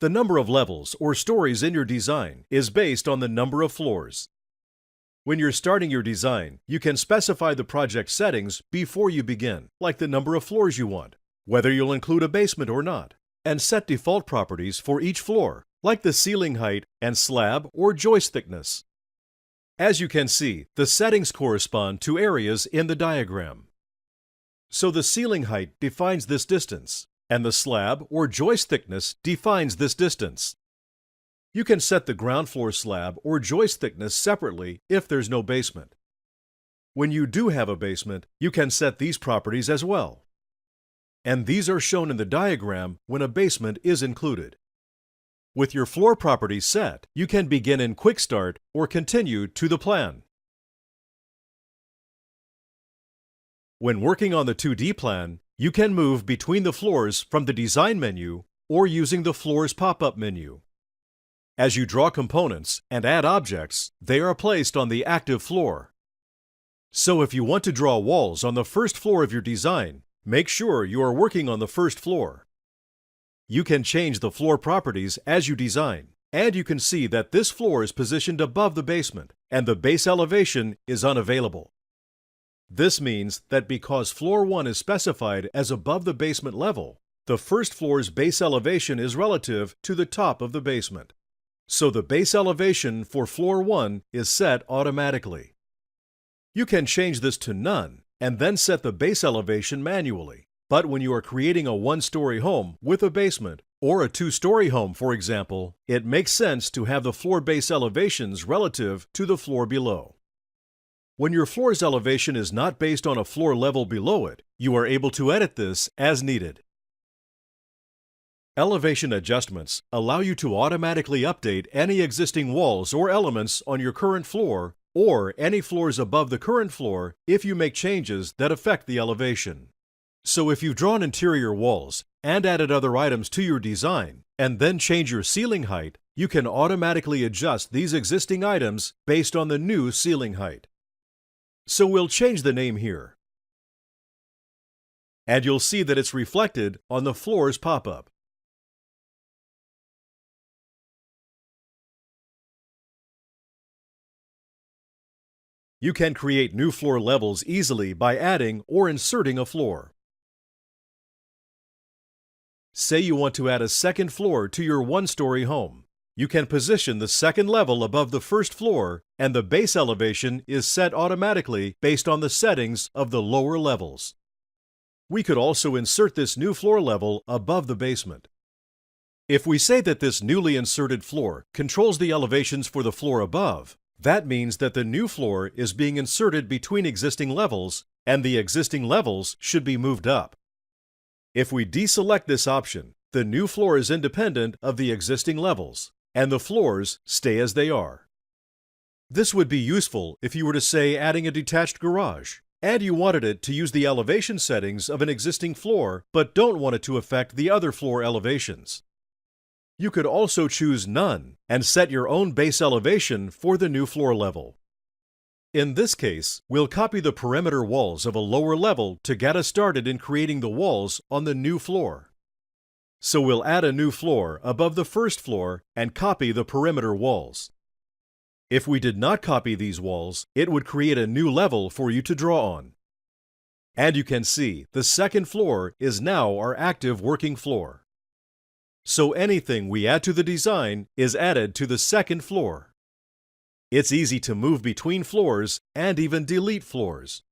The number of levels or stories in your design is based on the number of floors. When you're starting your design, you can specify the project settings before you begin, like the number of floors you want, whether you'll include a basement or not, and set default properties for each floor, like the ceiling height and slab or joist thickness. As you can see, the settings correspond to areas in the diagram. So the ceiling height defines this distance, and the slab or joist thickness defines this distance. You can set the ground floor slab or joist thickness separately if there's no basement. When you do have a basement, you can set these properties as well. And these are shown in the diagram when a basement is included. With your floor properties set, you can begin in Quick Start or continue to the plan. When working on the 2D plan, you can move between the floors from the Design menu or using the Floors pop-up menu. As you draw components and add objects, they are placed on the active floor. So if you want to draw walls on the first floor of your design, make sure you are working on the first floor. You can change the floor properties as you design, and you can see that this floor is positioned above the basement and the base elevation is unavailable. This means that because floor 1 is specified as above the basement level, the first floor's base elevation is relative to the top of the basement. So the base elevation for floor 1 is set automatically. You can change this to none and then set the base elevation manually. But when you are creating a one-story home with a basement, or a two-story home, for example, it makes sense to have the floor base elevations relative to the floor below. When your floor's elevation is not based on a floor level below it, you are able to edit this as needed. Elevation adjustments allow you to automatically update any existing walls or elements on your current floor or any floors above the current floor if you make changes that affect the elevation. So if you've drawn interior walls and added other items to your design and then change your ceiling height, you can automatically adjust these existing items based on the new ceiling height. So we'll change the name here. And you'll see that it's reflected on the floors pop-up. You can create new floor levels easily by adding or inserting a floor. Say you want to add a second floor to your one-story home. You can position the second level above the first floor, and the base elevation is set automatically based on the settings of the lower levels. We could also insert this new floor level above the basement. If we say that this newly inserted floor controls the elevations for the floor above, that means that the new floor is being inserted between existing levels, and the existing levels should be moved up. If we deselect this option, the new floor is independent of the existing levels, and the floors stay as they are. This would be useful if you were to say adding a detached garage, and you wanted it to use the elevation settings of an existing floor, but don't want it to affect the other floor elevations. You could also choose None and set your own base elevation for the new floor level. In this case, we'll copy the perimeter walls of a lower level to get us started in creating the walls on the new floor. So we'll add a new floor above the first floor and copy the perimeter walls. If we did not copy these walls, it would create a new level for you to draw on. And you can see the second floor is now our active working floor. So anything we add to the design is added to the second floor. It's easy to move between floors and even delete floors.